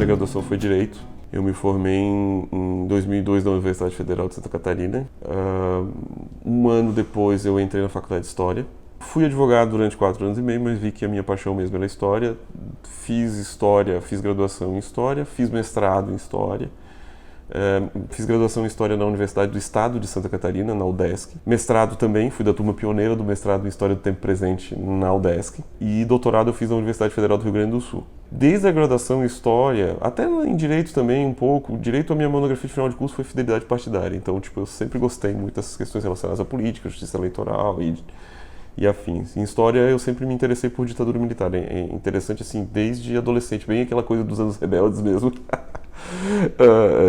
primeira graduação foi Direito. Eu me formei em 2002 na Universidade Federal de Santa Catarina. Um ano depois eu entrei na Faculdade de História. Fui advogado durante 4 anos e meio, mas vi que a minha paixão mesmo era História. Fiz História, fiz graduação em História, fiz mestrado em História. Fiz graduação em História na Universidade do Estado de Santa Catarina, na UDESC. Mestrado também, fui da turma pioneira do mestrado em História do Tempo Presente na UDESC. E doutorado eu fiz na Universidade Federal do Rio Grande do Sul. Desde a graduação em História, até em Direito também um pouco, Direito a minha monografia de final de curso foi Fidelidade Partidária. Então, eu sempre gostei muito dessas questões relacionadas à política, justiça eleitoral e afins. Em História eu sempre me interessei por ditadura militar. É interessante assim, desde adolescente, bem aquela coisa dos anos rebeldes mesmo.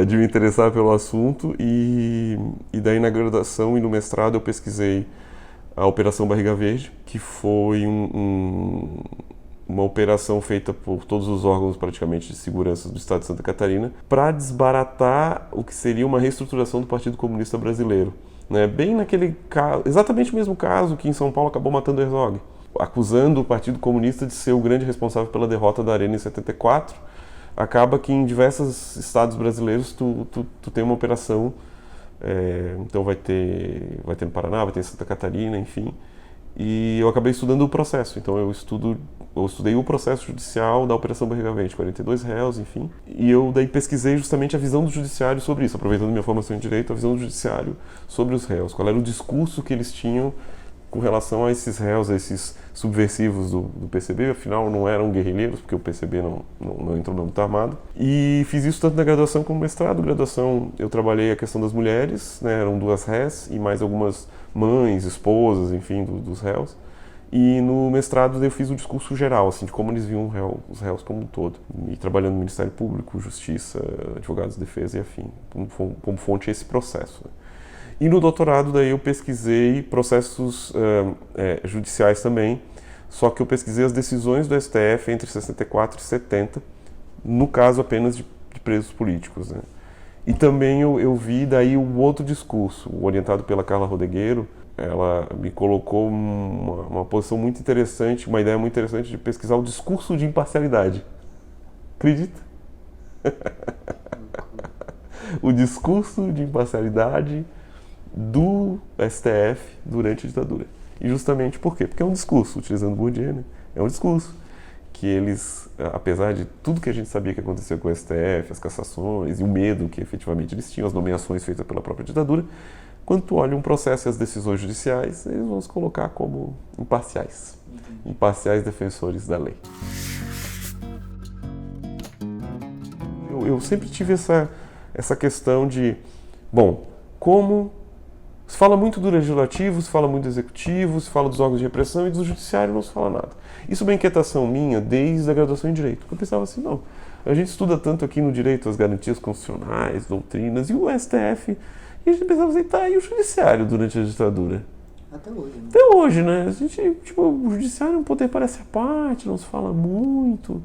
De me interessar pelo assunto e daí na graduação e no mestrado eu pesquisei a Operação Barriga Verde, que foi uma operação feita por todos os órgãos praticamente de segurança do estado de Santa Catarina para desbaratar o que seria uma reestruturação do Partido Comunista Brasileiro, né? Bem naquele caso, exatamente o mesmo caso que em São Paulo acabou matando Herzog, acusando o Partido Comunista de ser o grande responsável pela derrota da Arena em 74. Acaba que em diversos estados brasileiros tu tem uma operação, então vai ter no Paraná, vai ter em Santa Catarina, enfim. E eu acabei estudando o processo, então eu estudei o processo judicial da Operação Barriga Verde, 42 réus, enfim. E eu daí pesquisei justamente a visão do judiciário sobre isso, aproveitando minha formação em Direito, a visão do judiciário sobre os réus, qual era o discurso que eles tinham com relação a esses réus, a esses subversivos do PCB. Afinal não eram guerrilheiros, porque o PCB não entrou na luta armada. E fiz isso tanto na graduação como no mestrado. Graduação eu trabalhei a questão das mulheres, né, eram 2 réis e mais algumas mães, esposas, enfim, dos réus. E no mestrado eu fiz o discurso geral, assim, de como eles viam os réus como um todo. E trabalhando no Ministério Público, Justiça, Advogados de Defesa e afim, como fonte esse processo, né. E no doutorado daí eu pesquisei processos judiciais também, só que eu pesquisei as decisões do STF entre 64 e 70, no caso apenas de presos políticos, né? E também eu vi daí um outro discurso, orientado pela Carla Rodegueiro. Ela me colocou uma posição muito interessante, uma ideia muito interessante de pesquisar o discurso de imparcialidade. Acredita? O discurso de imparcialidade do STF durante a ditadura. E justamente por quê? Porque é um discurso, utilizando Bourdieu, né? É um discurso que eles, apesar de tudo que a gente sabia que aconteceu com o STF, as cassações e o medo que efetivamente eles tinham, as nomeações feitas pela própria ditadura, quando tu olha um processo e as decisões judiciais, eles vão se colocar como imparciais. Imparciais defensores da lei. Eu sempre tive essa questão de, como se fala muito do legislativo, se fala muito do executivo, se fala dos órgãos de repressão e do judiciário não se fala nada. Isso é uma inquietação minha desde a graduação em Direito. Eu pensava assim, não, a gente estuda tanto aqui no Direito as garantias constitucionais, doutrinas, e o STF, e a gente pensava assim, tá, e o judiciário durante a ditadura? Até hoje, né? Até hoje, né? A gente, o judiciário é um poder parece à parte, não se fala muito,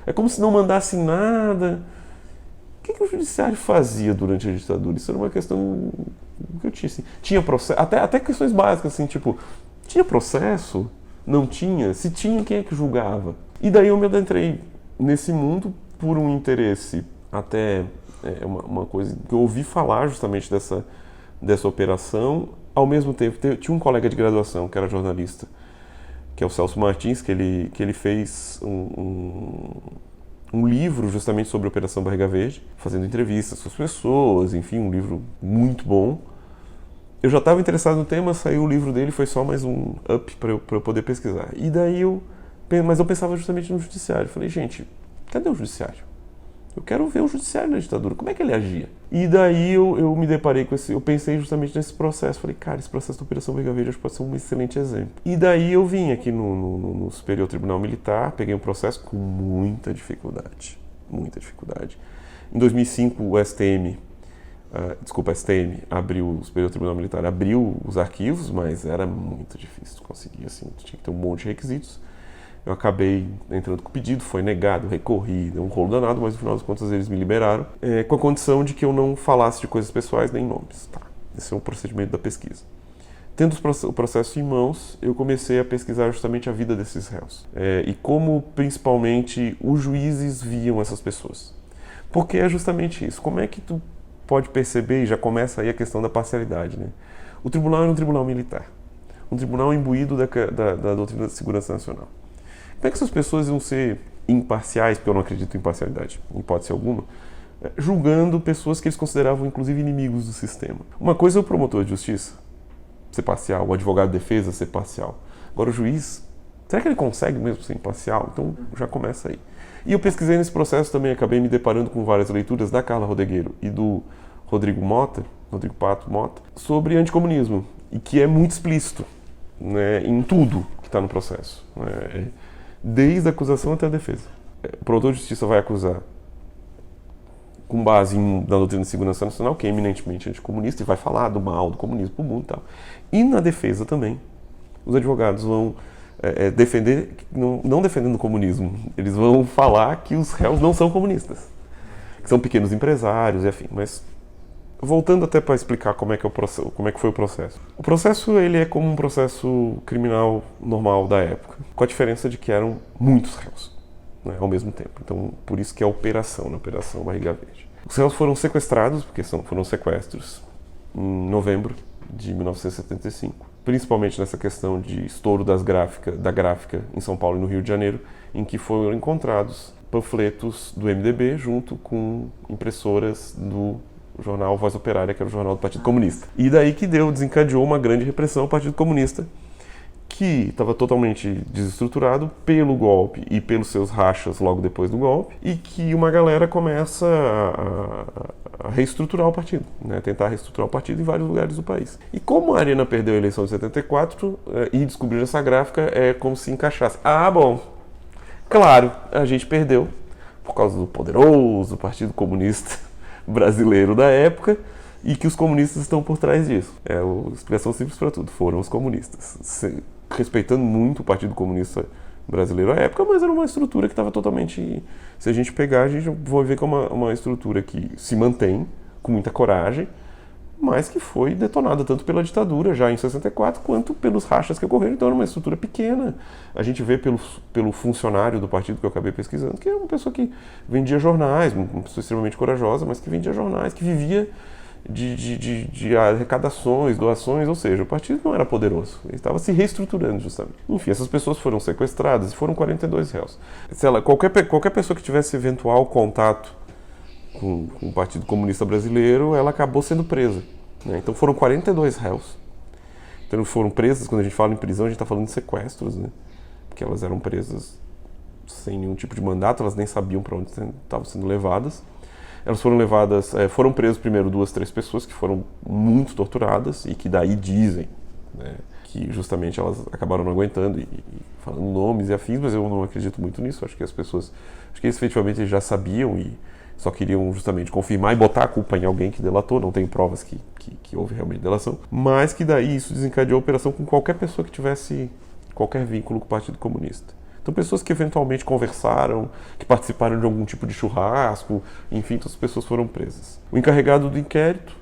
é como se não mandassem nada. O que o judiciário fazia durante a ditadura? Isso era uma questão que eu tinha, assim. Tinha processo, até questões básicas, assim, tipo, tinha processo? Não tinha? Se tinha, quem é que julgava? E daí eu me adentrei nesse mundo por um interesse, até uma coisa que eu ouvi falar justamente dessa operação. Ao mesmo tempo, tinha um colega de graduação que era jornalista, que é o Celso Martins, que ele fez um livro justamente sobre a Operação Barriga Verde, fazendo entrevistas com as pessoas, enfim, um livro muito bom. Eu já estava interessado no tema, saiu o livro dele, foi só mais um up para eu poder pesquisar. E daí mas eu pensava justamente no judiciário. Falei, gente, cadê o judiciário? Eu quero ver o judiciário na ditadura, como é que ele agia? E daí eu me deparei com eu pensei justamente nesse processo. Falei, cara, esse processo da Operação Barriga Verde acho que pode ser um excelente exemplo. E daí eu vim aqui no Superior Tribunal Militar, peguei um processo com muita dificuldade. Em 2005 o STM abriu, o Superior Tribunal Militar abriu os arquivos, mas era muito difícil conseguir, assim, tinha que ter um monte de requisitos. Eu acabei entrando com o pedido, foi negado, recorri, deu um rolo danado, mas no final das contas eles me liberaram, com a condição de que eu não falasse de coisas pessoais nem nomes. Tá. Esse é o procedimento da pesquisa. Tendo o processo em mãos, eu comecei a pesquisar justamente a vida desses réus. E como, principalmente, os juízes viam essas pessoas. Porque é justamente isso. Como é que tu pode perceber, e já começa aí a questão da parcialidade, né? O tribunal era um tribunal militar. Um tribunal imbuído da doutrina da segurança nacional. Como é que essas pessoas iam ser imparciais, porque eu não acredito em parcialidade, em hipótese alguma, julgando pessoas que eles consideravam, inclusive, inimigos do sistema? Uma coisa é o promotor de justiça ser parcial, o advogado de defesa ser parcial. Agora, o juiz, será que ele consegue mesmo ser imparcial? Então, já começa aí. E eu pesquisei nesse processo também, acabei me deparando com várias leituras da Carla Rodegueiro e do Rodrigo Pato Mota, sobre anticomunismo, e que é muito explícito, né, em tudo que está no processo, né, desde a acusação até a defesa. O promotor de justiça vai acusar com base na doutrina de segurança nacional, que é eminentemente anticomunista, e vai falar do mal do comunismo para o mundo e tal. E na defesa também, os advogados vão defender, não defendendo o comunismo, eles vão falar que os réus não são comunistas, que são pequenos empresários e afim. Mas voltando até para explicar como é que foi o processo. O processo, ele é como um processo criminal normal da época, com a diferença de que eram muitos réus, né, ao mesmo tempo. Então, por isso que é a operação, na Operação Barriga Verde. Os réus foram sequestrados, porque foram sequestros, em novembro de 1975, principalmente nessa questão de estouro da gráfica em São Paulo e no Rio de Janeiro, em que foram encontrados panfletos do MDB junto com impressoras do jornal Voz Operária, que era o jornal do Partido Comunista. E daí que desencadeou uma grande repressão ao Partido Comunista, que estava totalmente desestruturado pelo golpe e pelos seus rachas logo depois do golpe, e que uma galera começa a reestruturar o partido, né? Tentar reestruturar o partido em vários lugares do país. E como a Arena perdeu a eleição de 74 e descobriram essa gráfica, é como se encaixasse. Ah, bom, claro, a gente perdeu por causa do poderoso Partido Comunista brasileiro da época, e que os comunistas estão por trás disso. É a explicação simples para tudo, foram os comunistas. Respeitando muito o Partido Comunista brasileiro à época, mas era uma estrutura que estava totalmente... Se a gente pegar, a gente vai ver que é uma estrutura que se mantém com muita coragem, mas que foi detonada tanto pela ditadura já em 64, quanto pelos rachas que ocorreram. Então era uma estrutura pequena. A gente vê pelo funcionário do partido que eu acabei pesquisando, que era uma pessoa que vendia jornais, uma pessoa extremamente corajosa, mas que vendia jornais, que vivia de arrecadações, doações, ou seja, o partido não era poderoso, ele estava se reestruturando justamente. Enfim, essas pessoas foram sequestradas e foram 42 réus. Sei lá, qualquer pessoa que tivesse eventual contato com o Partido Comunista Brasileiro, ela acabou sendo presa, né? Então foram 42 réus. Então foram presas, quando a gente fala em prisão, a gente está falando de sequestros, né? Porque elas eram presas sem nenhum tipo de mandato, elas nem sabiam para onde estavam sendo levadas. Elas foram presas primeiro 2, 3 pessoas que foram muito torturadas e que daí dizem, né, que justamente elas acabaram não aguentando e falando nomes e afins, mas eu não acredito muito nisso. Acho que eles efetivamente já sabiam e só queriam justamente confirmar e botar a culpa em alguém que delatou. Não tenho provas que houve realmente delação, mas que daí isso desencadeou a operação com qualquer pessoa que tivesse qualquer vínculo com o Partido Comunista. Então, pessoas que eventualmente conversaram, que participaram de algum tipo de churrasco, enfim, todas as pessoas foram presas. O encarregado do inquérito,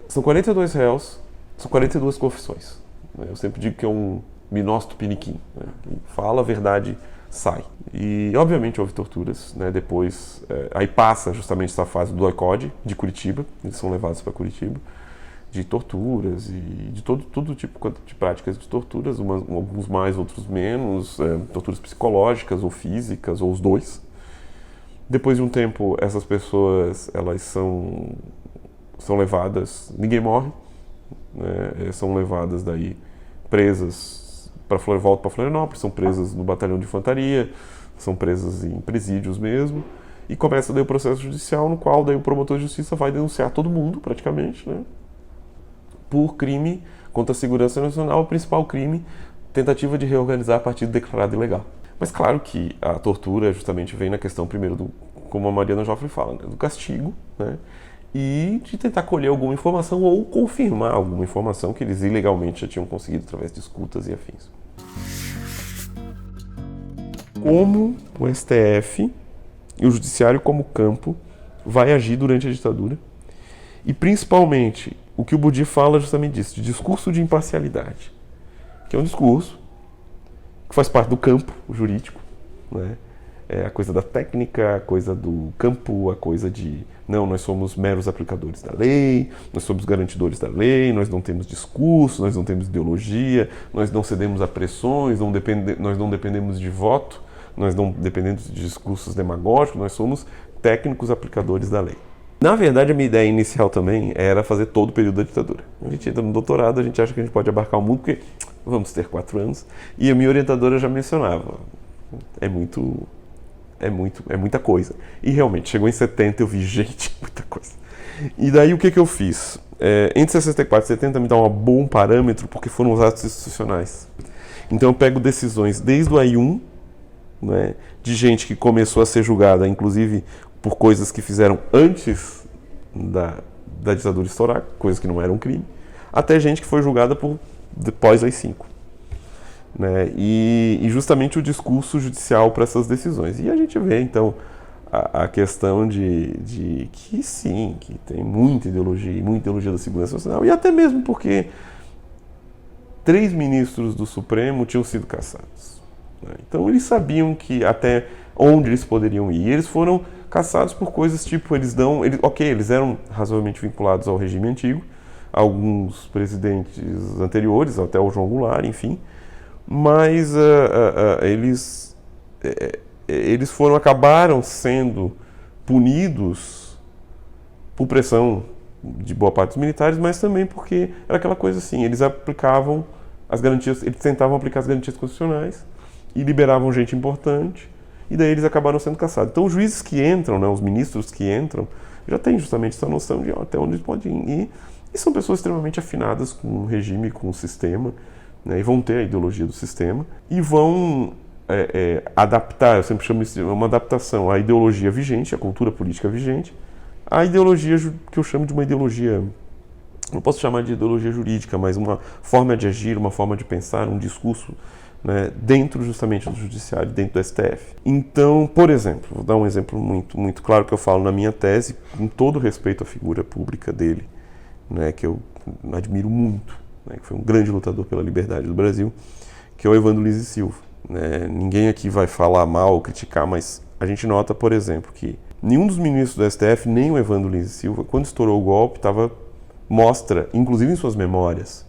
são 42 réus, são 42 confissões. Eu sempre digo que é um minócito piniquim, né? Quem fala a verdade sai. E, obviamente, houve torturas, né? Depois, aí passa justamente essa fase do ICOD de Curitiba, eles são levados para Curitiba, de torturas e de todo tipo de práticas de torturas, alguns mais, outros menos, torturas psicológicas ou físicas, ou os dois. Depois de um tempo, essas pessoas, elas são levadas, ninguém morre, né? São levadas daí, presas, voltam para Florianópolis, são presas no batalhão de infantaria, são presas em presídios mesmo, e começa daí o processo judicial, no qual daí o promotor de justiça vai denunciar todo mundo, praticamente, né, por crime contra a segurança nacional, o principal crime, tentativa de reorganizar partido declarado ilegal. Mas claro que a tortura justamente vem na questão, primeiro, como a Mariana Joffre fala, né, do castigo, né, e de tentar colher alguma informação ou confirmar alguma informação que eles ilegalmente já tinham conseguido através de escutas e afins. Como o STF e o Judiciário como campo vai agir durante a ditadura, e principalmente o que o Bourdieu fala justamente disso, de discurso de imparcialidade, que é um discurso que faz parte do campo jurídico, né, a coisa da técnica, a coisa do campo, a coisa de não, nós somos meros aplicadores da lei, nós somos garantidores da lei, nós não temos discurso, nós não temos ideologia, nós não cedemos a pressões, nós não dependemos de voto, nós não dependemos de discursos demagógicos, nós somos técnicos aplicadores da lei. Na verdade, a minha ideia inicial também era fazer todo o período da ditadura. A gente entra no doutorado, a gente acha que a gente pode abarcar o mundo, porque vamos ter 4 anos, e a minha orientadora já mencionava, é muita coisa. E realmente, chegou em 70 eu vi, gente, muita coisa. E daí o que eu fiz? Entre 64 e 70 me dá um bom parâmetro, porque foram os atos institucionais. Então eu pego decisões desde o AI-1, né, de gente que começou a ser julgada, inclusive por coisas que fizeram antes da ditadura estourar, coisas que não eram crime, até gente que foi julgada depois AI-5. Né? E justamente o discurso judicial para essas decisões. E a gente vê, então, a questão de que sim, que tem muita ideologia da segurança nacional, e até mesmo porque 3 ministros do Supremo tinham sido cassados. Né? Então eles sabiam que até onde eles poderiam ir. E eles foram cassados por coisas tipo, eles eram razoavelmente vinculados ao regime antigo, alguns presidentes anteriores, até o João Goulart, enfim, mas eles acabaram sendo punidos por pressão de boa parte dos militares, mas também porque era aquela coisa assim, eles aplicavam as garantias, eles tentavam aplicar as garantias constitucionais e liberavam gente importante, e daí eles acabaram sendo cassados. Então os juízes que entram, né, os ministros que entram, já têm justamente essa noção de até onde eles podem ir, e são pessoas extremamente afinadas com o regime, com o sistema, né, e vão ter a ideologia do sistema, e vão adaptar, eu sempre chamo isso de uma adaptação à ideologia vigente, à cultura política vigente, à ideologia que eu chamo de uma ideologia, não posso chamar de ideologia jurídica, mas uma forma de agir, uma forma de pensar, um discurso, né, dentro justamente do judiciário, dentro do STF. Então, por exemplo, vou dar um exemplo muito, muito claro que eu falo na minha tese, com todo respeito à figura pública dele, né, que eu admiro muito, né, que foi um grande lutador pela liberdade do Brasil, que é o Evandro Lins e Silva. Né? Ninguém aqui vai falar mal ou criticar, mas a gente nota, por exemplo, que nenhum dos ministros do STF, nem o Evandro Lins e Silva, quando estourou o golpe, mostra, inclusive em suas memórias,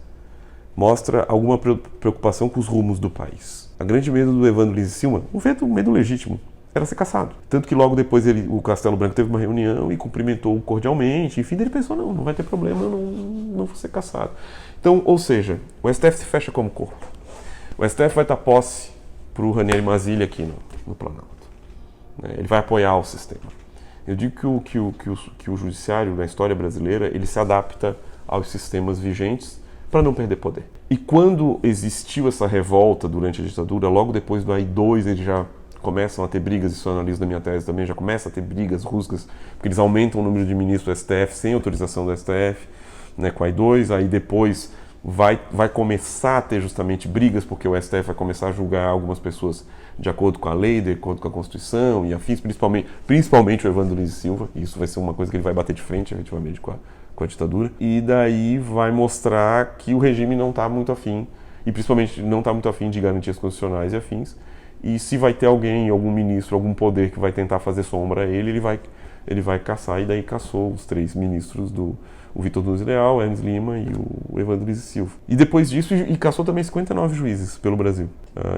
mostra alguma preocupação com os rumos do país. A grande medo do Evandro Lins e Silva, um medo legítimo, era ser cassado. Tanto que logo depois o Castelo Branco teve uma reunião e cumprimentou cordialmente, enfim, ele pensou, não vai ter problema, não vou ser cassado. Então, ou seja, o STF se fecha como corpo. O STF vai dar posse para o Ranieri Mazzilli aqui no Planalto. Ele vai apoiar o sistema. Eu digo que o judiciário, na história brasileira, ele se adapta aos sistemas vigentes para não perder poder. E quando existiu essa revolta durante a ditadura, logo depois do AI-2, eles já começam a ter brigas, isso eu analiso na minha tese também, já começa a ter brigas, rusgas, porque eles aumentam o número de ministros do STF sem autorização do STF, né, com o AI-2, aí depois vai começar a ter justamente brigas, porque o STF vai começar a julgar algumas pessoas de acordo com a lei, de acordo com a Constituição e afins, principalmente o Evandro Lins e Silva, e isso vai ser uma coisa que ele vai bater de frente, efetivamente, com a ditadura, e daí vai mostrar que o regime não está muito afim, e principalmente não está muito afim de garantias constitucionais e afins, e se vai ter algum ministro, algum poder que vai tentar fazer sombra a ele vai caçar, e daí caçou os 3 ministros o Vitor Nunes Leal, o Hermes Lima e o Evandro Lins e Silva. E depois disso, e caçou também 59 juízes pelo Brasil.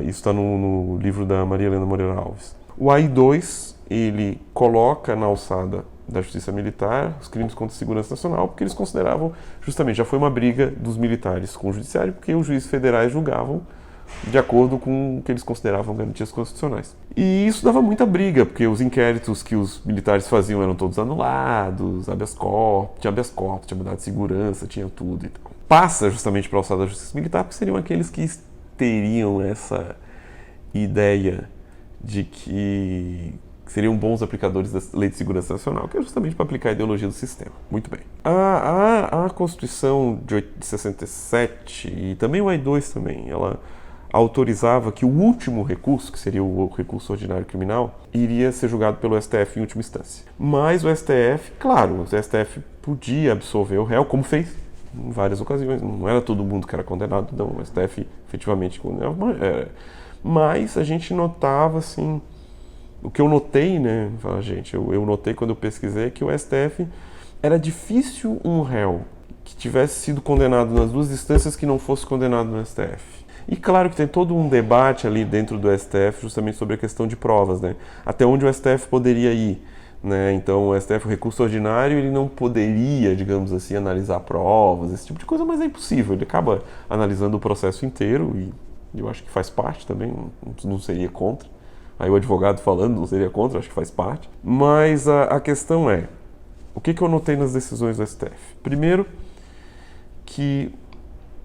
Isso está no livro da Maria Helena Moreira Alves. O AI-2, ele coloca na alçada da Justiça Militar os crimes contra a segurança nacional, porque eles consideravam, justamente, já foi uma briga dos militares com o judiciário, porque os juízes federais julgavam de acordo com o que eles consideravam garantias constitucionais. E isso dava muita briga, porque os inquéritos que os militares faziam eram todos anulados, tinha habeas corpus, tinha mandado de segurança, tinha tudo e tal. Passa justamente para a alçada da justiça militar, porque seriam aqueles que teriam essa ideia de que seriam bons aplicadores da Lei de Segurança Nacional, que é justamente para aplicar a ideologia do sistema. Muito bem. A Constituição de 67 e também o AI-2 também, ela autorizava que o último recurso, que seria o recurso ordinário criminal, iria ser julgado pelo STF em última instância. Mas o STF, claro, o STF podia absolver o réu, como fez em várias ocasiões. Não era todo mundo que era condenado, então o STF efetivamente condenava. Mas a gente notava, assim, o que eu notei, né, gente, eu notei quando eu pesquisei que o STF era difícil um réu que tivesse sido condenado nas duas instâncias que não fosse condenado no STF. E claro que tem todo um debate ali dentro do STF justamente sobre a questão de provas, né? Até onde o STF poderia ir, né? Então o STF, o recurso ordinário, ele não poderia, digamos assim, analisar provas, esse tipo de coisa, mas é impossível. Ele acaba analisando o processo inteiro e eu acho que faz parte também, não seria contra. Aí o advogado falando não seria contra, acho que faz parte. Mas a questão é, o que eu notei nas decisões do STF? Primeiro, que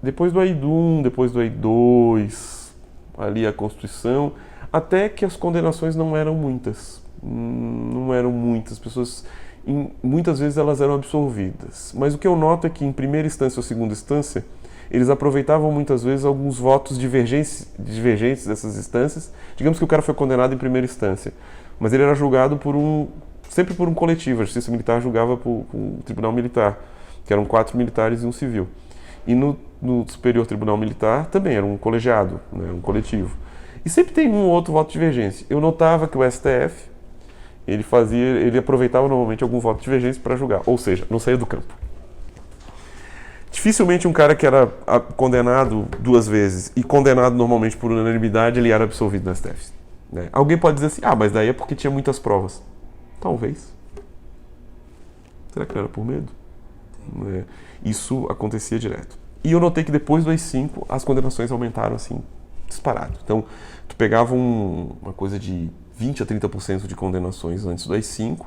depois do AI-1, depois do AI-2, ali a Constituição, até que as condenações não eram muitas. Não eram muitas. Pessoas, muitas vezes elas eram absolvidas. Mas o que eu noto é que em primeira instância ou segunda instância, eles aproveitavam muitas vezes alguns votos divergentes dessas instâncias. Digamos que o cara foi condenado em primeira instância, mas ele era julgado sempre por um coletivo. A Justiça Militar julgava por um tribunal militar, que eram 4 militares e um civil. E no Superior Tribunal Militar também era um colegiado, né, um coletivo. E sempre tem um ou outro voto de divergência. Eu notava que o STF, ele aproveitava normalmente algum voto de divergência para julgar, ou seja, não saía do campo. Dificilmente um cara que era condenado 2 vezes e condenado normalmente por unanimidade, ele era absolvido no STF. Né? Alguém pode dizer assim, mas daí é porque tinha muitas provas. Talvez. Será que não era por medo? Isso acontecia direto. E eu notei que depois do AI-5 as condenações aumentaram assim, disparado. Então, tu pegava uma coisa de 20 a 30% de condenações antes do AI-5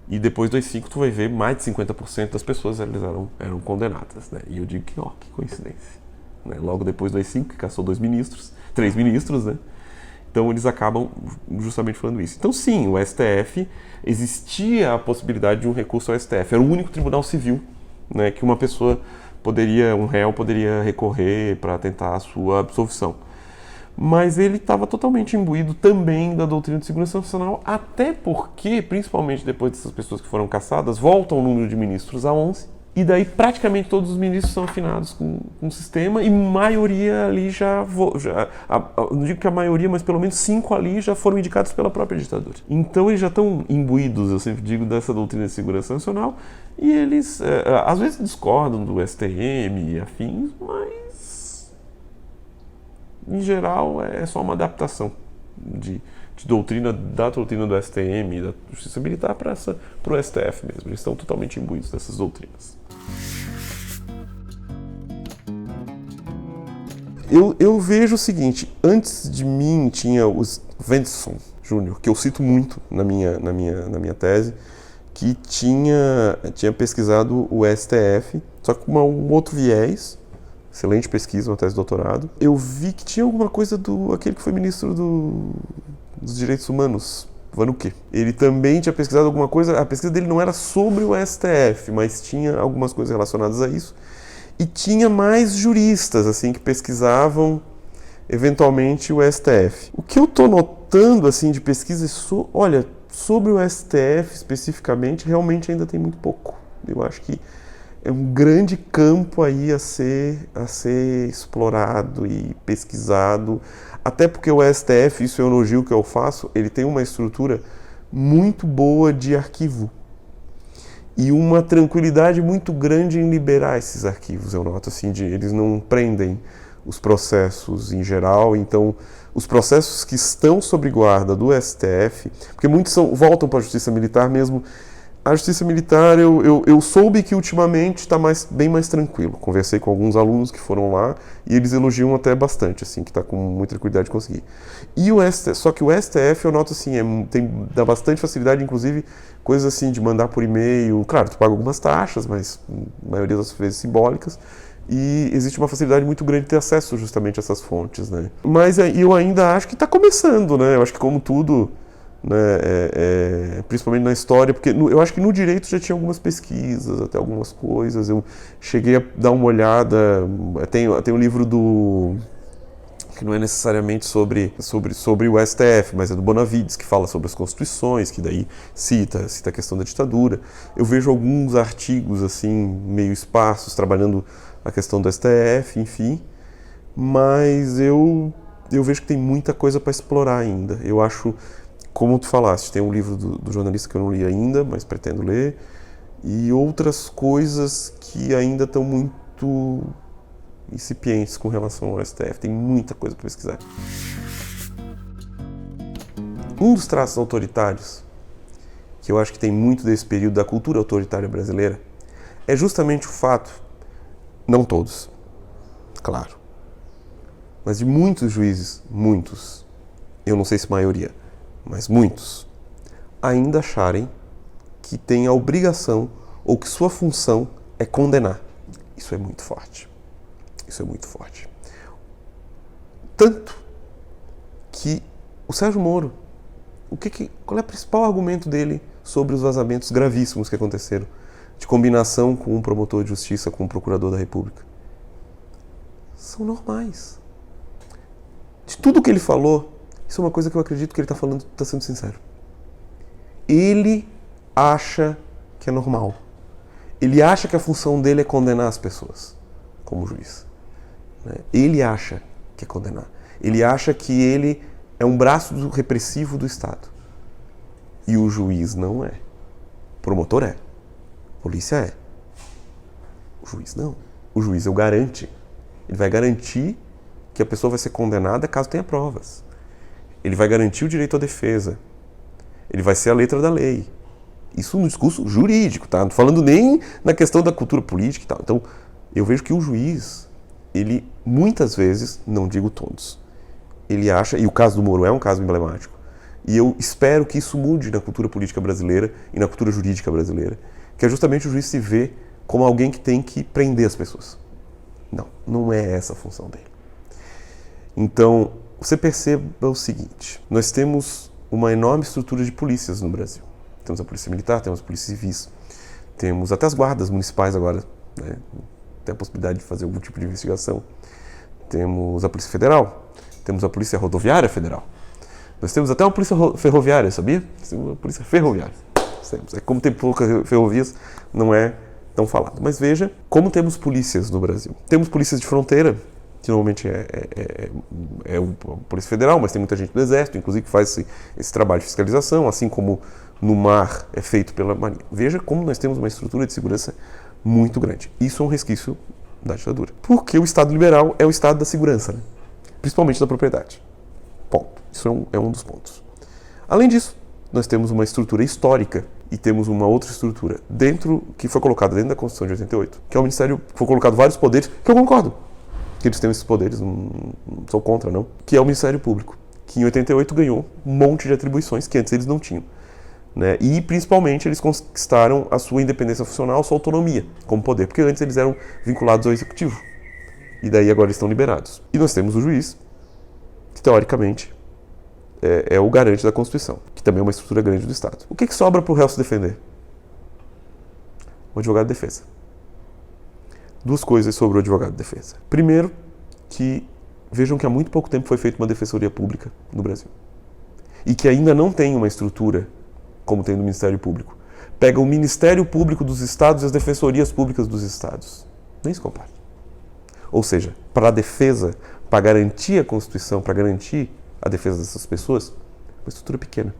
e depois do AI-5 tu vai ver mais de 50% das pessoas eram condenadas. Né? E eu digo que coincidência. Né? Logo depois do AI-5, que caçou 3 ministros, né? Então eles acabam justamente falando isso. Então sim, o STF, existia a possibilidade de um recurso ao STF. Era o único tribunal civil, né, que um réu poderia recorrer para tentar a sua absolvição. Mas ele estava totalmente imbuído também da doutrina de segurança nacional, até porque, principalmente depois dessas pessoas que foram cassadas, volta o número de ministros a 11, e daí praticamente todos os ministros são afinados com o sistema, e maioria ali não digo que a maioria, mas pelo menos 5 ali já foram indicados pela própria ditadura. Então eles já estão imbuídos, eu sempre digo, dessa doutrina de segurança nacional, e eles às vezes discordam do STM e afins, mas em geral é só uma adaptação da doutrina do STM e da Justiça Militar para o STF mesmo. Eles estão totalmente imbuídos dessas doutrinas. Eu vejo o seguinte, antes de mim tinha o Wendson Júnior, que eu cito muito na minha tese, que tinha pesquisado o STF, só que com um outro viés, excelente pesquisa, uma tese de doutorado. Eu vi que tinha alguma coisa aquele que foi ministro dos Direitos Humanos, Vanuque. Ele também tinha pesquisado alguma coisa, a pesquisa dele não era sobre o STF, mas tinha algumas coisas relacionadas a isso. E tinha mais juristas, assim, que pesquisavam eventualmente o STF. O que eu estou notando, assim, de pesquisa, sobre o STF especificamente, realmente ainda tem muito pouco. Eu acho que é um grande campo aí a ser explorado e pesquisado, até porque o STF, isso é um elogio que eu faço, ele tem uma estrutura muito boa de arquivo e uma tranquilidade muito grande em liberar esses arquivos, eu noto assim, eles não prendem os processos em geral, então os processos que estão sob guarda do STF, porque muitos voltam para a Justiça Militar mesmo. A Justiça Militar, eu soube que ultimamente está bem mais tranquilo. Conversei com alguns alunos que foram lá e eles elogiam até bastante, assim, que está com muita tranquilidade de conseguir. Só que o STF, eu noto assim, dá bastante facilidade, inclusive coisas assim de mandar por e-mail. Claro, tu paga algumas taxas, mas a maioria das vezes simbólicas. E existe uma facilidade muito grande de ter acesso justamente a essas fontes, né? Mas eu ainda acho que está começando, né? Eu acho que como tudo, né, principalmente na história, porque eu acho que no direito já tinha algumas pesquisas, até algumas coisas. Eu cheguei a dar uma olhada, tem um livro que não é necessariamente sobre o STF, mas é do Bonavides, que fala sobre as constituições, que daí cita a questão da ditadura. Eu vejo alguns artigos assim meio esparsos trabalhando a questão do STF, enfim, mas eu vejo que tem muita coisa para explorar ainda. Eu acho como tu falaste, tem um livro do jornalista que eu não li ainda, mas pretendo ler, e outras coisas que ainda estão muito incipientes com relação ao STF. Tem muita coisa para pesquisar. Um dos traços autoritários, que eu acho que tem muito desse período da cultura autoritária brasileira, é justamente o fato, não todos, claro, mas de muitos juízes, muitos, eu não sei se maioria, mas muitos, ainda acharem que tem a obrigação ou que sua função é condenar. Isso é muito forte. Isso é muito forte. Tanto que o Sérgio Moro, qual é o principal argumento dele sobre os vazamentos gravíssimos que aconteceram, de combinação com um promotor de justiça, com um procurador da República? São normais. De tudo que ele falou, isso é uma coisa que eu acredito que ele está falando, está sendo sincero. Ele acha que é normal. Ele acha que a função dele é condenar as pessoas, como juiz. Ele acha que é condenar. Ele acha que ele é um braço repressivo do Estado. E o juiz não é. O promotor é. A polícia é. O juiz não. O juiz é o garante. Ele vai garantir que a pessoa vai ser condenada caso tenha provas. Ele vai garantir o direito à defesa. Ele vai ser a letra da lei. Isso no discurso jurídico, tá? Não estou falando nem na questão da cultura política e tal. Então, eu vejo que o juiz, ele muitas vezes, não digo todos, ele acha, e o caso do Moro é um caso emblemático, e eu espero que isso mude na cultura política brasileira e na cultura jurídica brasileira, que é justamente o juiz se ver como alguém que tem que prender as pessoas. Não, não é essa a função dele. Então, você perceba o seguinte, nós temos uma enorme estrutura de polícias no Brasil. Temos a polícia militar, temos a polícia civis, temos até as guardas municipais agora, né? Tem a possibilidade de fazer algum tipo de investigação. Temos a Polícia Federal, temos a Polícia Rodoviária Federal. Nós temos até uma polícia ferroviária, sabia? Temos uma polícia ferroviária. É como tem poucas ferrovias, não é tão falado. Mas veja como temos polícias no Brasil. Temos polícias de fronteira, que normalmente é a Polícia Federal, mas tem muita gente do Exército, inclusive, que faz esse trabalho de fiscalização, assim como no mar é feito pela Marinha. Veja como nós temos uma estrutura de segurança muito grande. Isso é um resquício da ditadura. Porque o Estado liberal é o Estado da segurança, né? Principalmente da propriedade. Ponto. Isso é um dos pontos. Além disso, nós temos uma estrutura histórica e temos uma outra estrutura que foi colocada dentro da Constituição de 88, que é o Ministério, foi colocado vários poderes, que eu concordo que eles têm esses poderes, não sou contra, não, que é o Ministério Público, que em 88 ganhou um monte de atribuições que antes eles não tinham. Né? E, principalmente, eles conquistaram a sua independência funcional, a sua autonomia como poder, porque antes eles eram vinculados ao executivo. E daí agora eles estão liberados. E nós temos o juiz, que teoricamente é o garante da Constituição, que também é uma estrutura grande do Estado. O que sobra para o réu se defender? O advogado de defesa. Duas coisas sobre o advogado de defesa. Primeiro, que vejam que há muito pouco tempo foi feita uma defensoria pública no Brasil. E que ainda não tem uma estrutura como tem no Ministério Público. Pega o Ministério Público dos Estados e as defensorias públicas dos Estados. Nem se compara. Ou seja, para a defesa, para garantir a Constituição, para garantir a defesa dessas pessoas, uma estrutura pequena.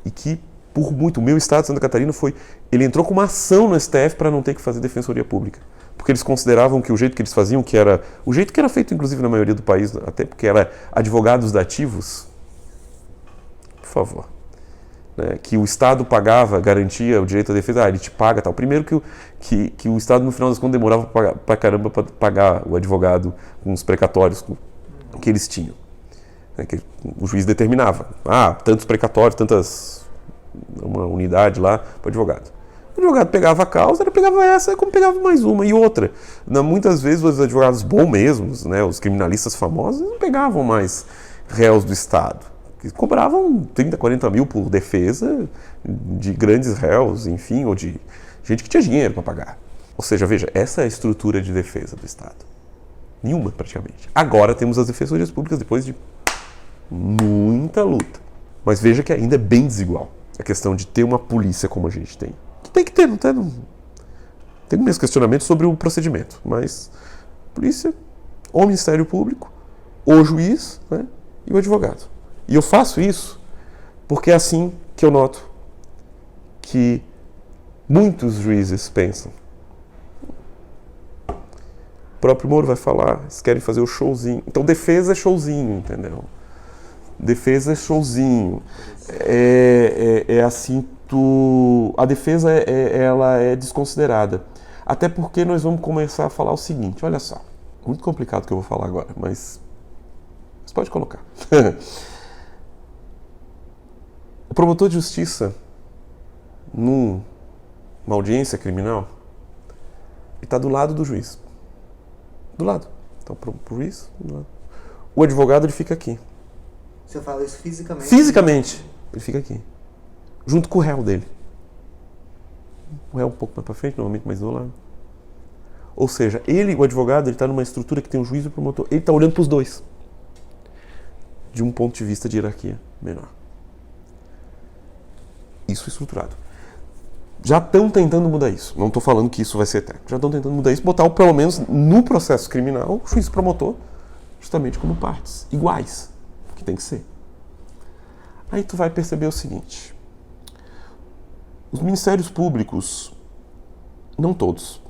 E que, por muito, o meu estado, Santa Catarina, ele entrou com uma ação no STF para não ter que fazer defensoria pública. Porque eles consideravam que o jeito que eles faziam, que era o jeito que era feito, inclusive, na maioria do país, até porque era advogados dativos, por favor, né, que o Estado pagava, garantia o direito à defesa, ele te paga tal. Primeiro que o Estado, no final das contas, demorava pra caramba para pagar o advogado com os precatórios que eles tinham. Né, que o juiz determinava, tantos precatórios, uma unidade lá para o advogado. O advogado pegava a causa, ele pegava essa, como pegava mais uma e outra. Muitas vezes os advogados bons mesmos, né, os criminalistas famosos, não pegavam mais réus do Estado. Que cobravam 30, 40 mil por defesa de grandes réus, enfim, ou de gente que tinha dinheiro para pagar. Ou seja, veja, essa é a estrutura de defesa do Estado. Nenhuma, praticamente. Agora temos as defensorias públicas depois de muita luta. Mas veja que ainda é bem desigual a questão de ter uma polícia como a gente tem. Que tem que ter, não tem? Tem meus questionamentos sobre o procedimento, mas polícia, o Ministério Público, o juiz, né, e o advogado. E eu faço isso Porque é assim que eu noto que muitos juízes pensam. O próprio Moro vai falar, eles querem fazer o showzinho. Então, defesa é showzinho, entendeu? Defesa é showzinho. É assim, a defesa ela é desconsiderada. Até porque nós vamos começar a falar o seguinte, olha só, muito complicado o que eu vou falar agora, mas você pode colocar. O promotor de justiça, numa audiência criminal, ele está do lado do juiz. Do lado. Então, o juiz, do lado. O advogado, ele fica aqui. Você fala isso fisicamente? Fisicamente, ele fica aqui. Junto com o réu dele. O réu um pouco mais para frente, normalmente mais do lado. Ou seja, ele, o advogado, ele está numa estrutura que tem o juiz e o promotor. Ele está olhando para os dois. De um ponto de vista de hierarquia menor. Isso estruturado. Já estão tentando mudar isso. Não estou falando que isso vai ser eterno. Já estão tentando mudar isso, botar pelo menos no processo criminal o juiz e o promotor justamente como partes iguais, que tem que ser. Aí tu vai perceber o seguinte: os ministérios públicos, não todos,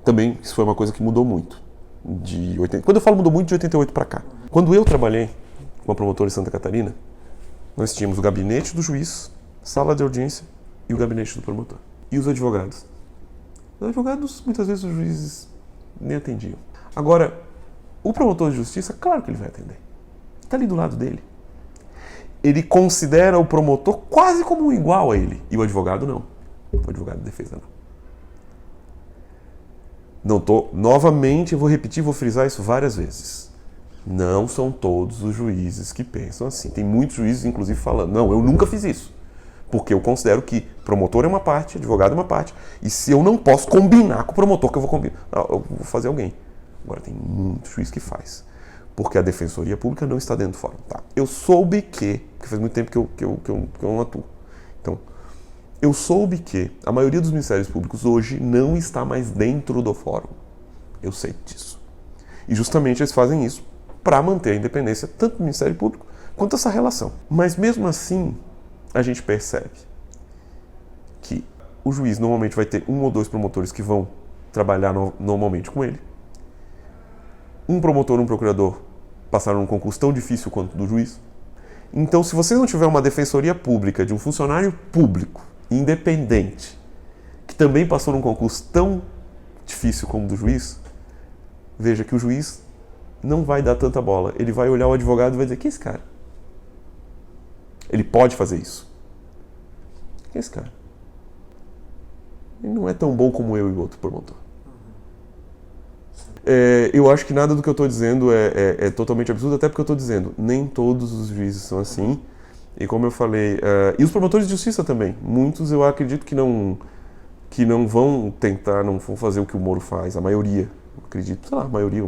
também isso foi uma coisa que mudou muito. Quando eu falo mudou muito, de 88 para cá. Quando eu trabalhei com a promotora em Santa Catarina, nós tínhamos o gabinete do juiz, sala de audiência e o gabinete do promotor. E os advogados? Os advogados, muitas vezes, os juízes nem atendiam. Agora, o promotor de justiça, claro que ele vai atender. Está ali do lado dele. Ele considera o promotor quase como um igual a ele. E o advogado não. O advogado de defesa não. Novamente, eu vou repetir, vou frisar isso várias vezes. Não são todos os juízes que pensam assim. Tem muitos juízes, inclusive, falando, não, eu nunca fiz isso. Porque eu considero que promotor é uma parte, advogado é uma parte, e se eu não posso combinar com o promotor, que eu vou combinar, eu vou fazer alguém. Agora, tem muito juiz que faz. Porque a Defensoria Pública não está dentro do fórum. Tá? Eu soube porque faz muito tempo que eu não atuo. Então, eu soube que a maioria dos ministérios públicos hoje não está mais dentro do fórum. Eu sei disso. E justamente eles fazem isso para manter a independência tanto do Ministério Público quanto essa relação. Mas mesmo assim, a gente percebe que o juiz normalmente vai ter um ou dois promotores que vão trabalhar normalmente com ele. Um promotor, um procurador passaram num concurso tão difícil quanto o do juiz. Então, se você não tiver uma defensoria pública de um funcionário público, independente, que também passou num concurso tão difícil como o do juiz, veja que o juiz não vai dar tanta bola. Ele vai olhar o advogado e vai dizer, quem é esse cara? Ele pode fazer isso. Quem é esse cara? Ele não é tão bom como eu e o outro promotor. Eu acho que nada do que eu estou dizendo é totalmente absurdo, até porque eu estou dizendo, nem todos os juízes são assim. E como eu falei, e os promotores de justiça também, muitos eu acredito que não vão tentar, não vão fazer o que o Moro faz, a maioria, acredito, sei lá, a maioria,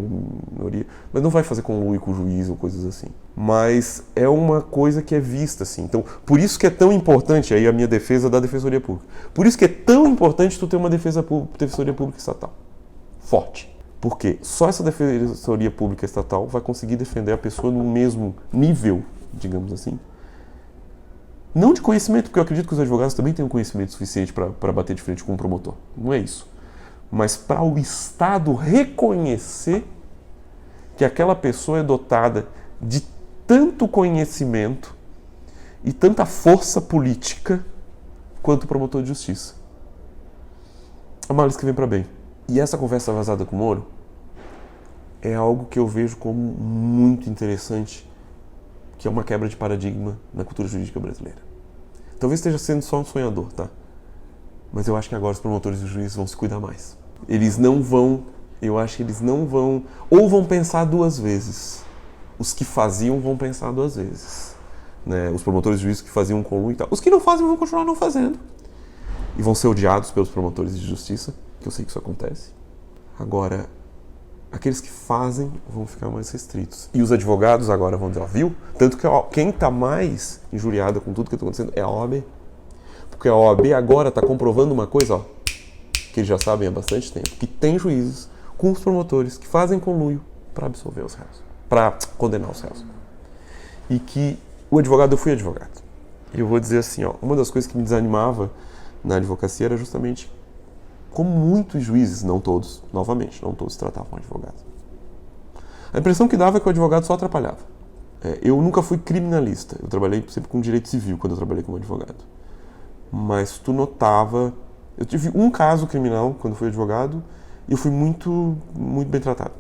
mas não vai fazer conluio com o juiz ou coisas assim. Mas é uma coisa que é vista assim. Então, por isso que é tão importante, aí a minha defesa da Defensoria Pública, por isso que é tão importante tu ter uma Defensoria Pública estatal forte. Porque só essa Defensoria Pública estatal vai conseguir defender a pessoa no mesmo nível, digamos assim. Não de conhecimento, porque eu acredito que os advogados também têm um conhecimento suficiente para bater de frente com um promotor. Não é isso. Mas para o Estado reconhecer que aquela pessoa é dotada de tanto conhecimento e tanta força política quanto o promotor de justiça. A males que vem para bem. E essa conversa vazada com o Moro é algo que eu vejo como muito interessante, que é uma quebra de paradigma na cultura jurídica brasileira. Talvez esteja sendo só um sonhador, tá? Mas eu acho que agora os promotores e os juízes vão se cuidar mais. Eles não vão, eu acho que eles não vão, ou vão pensar duas vezes. Os que faziam vão pensar duas vezes. Né? Os promotores e juízes que faziam conluio e tal. Os que não fazem vão continuar não fazendo. E vão ser odiados pelos promotores de justiça, que eu sei que isso acontece. Agora, aqueles que fazem vão ficar mais restritos. E os advogados agora vão dizer, ó, viu? Tanto que quem está mais injuriada com tudo que está acontecendo é a OAB. Porque a OAB agora está comprovando uma coisa, ó, que eles já sabem há bastante tempo, que tem juízes com os promotores que fazem conluio para absolver os réus, para condenar os réus. E que o advogado, eu fui advogado. E eu vou dizer assim, ó, uma das coisas que me desanimava na advocacia era justamente como muitos juízes, não todos, novamente, não todos tratavam advogado. A impressão que dava é que o advogado só atrapalhava. Eu nunca fui criminalista, eu trabalhei sempre com direito civil quando eu trabalhei como advogado. Mas tu notava... Eu tive um caso criminal quando fui advogado e eu fui muito bem tratado.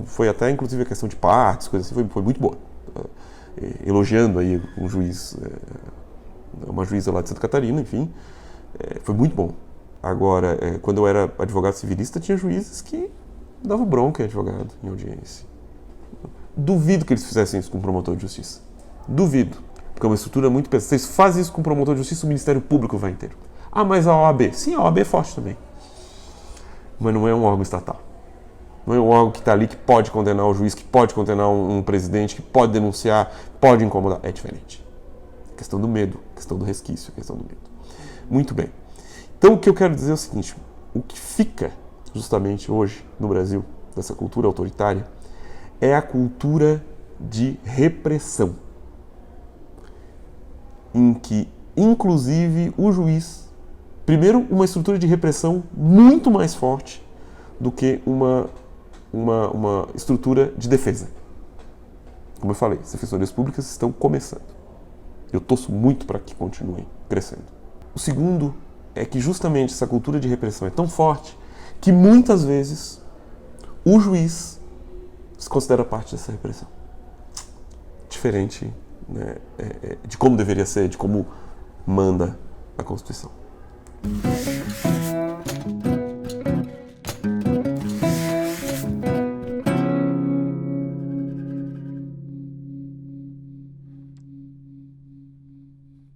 Foi até, inclusive, a questão de partes, coisas assim, foi muito boa. Elogiando aí um juiz, uma juíza lá de Santa Catarina, enfim, foi muito bom. Agora, quando eu era advogado civilista, tinha juízes que davam bronca em advogado, em audiência. Duvido que eles fizessem isso com o promotor de justiça. Duvido. Porque é uma estrutura muito pesada. Vocês fazem isso com o promotor de justiça, o Ministério Público vai inteiro. Ah, mas a OAB? Sim, a OAB é forte também. Mas não é um órgão estatal. Não é um órgão que está ali, que pode condenar o juiz, que pode condenar um presidente, que pode denunciar, pode incomodar. É diferente. Questão do medo, questão do resquício, questão do medo. Muito bem. Então, o que eu quero dizer é o seguinte. O que fica, justamente hoje, no Brasil, dessa cultura autoritária, é a cultura de repressão. Em que, inclusive, o juiz... Primeiro, uma estrutura de repressão muito mais forte do que uma estrutura de defesa. Como eu falei, as defensorias públicas estão começando. Eu torço muito para que continuem crescendo. O segundo é que justamente essa cultura de repressão é tão forte que muitas vezes o juiz se considera parte dessa repressão. Diferente, né, de como deveria ser, de como manda a Constituição.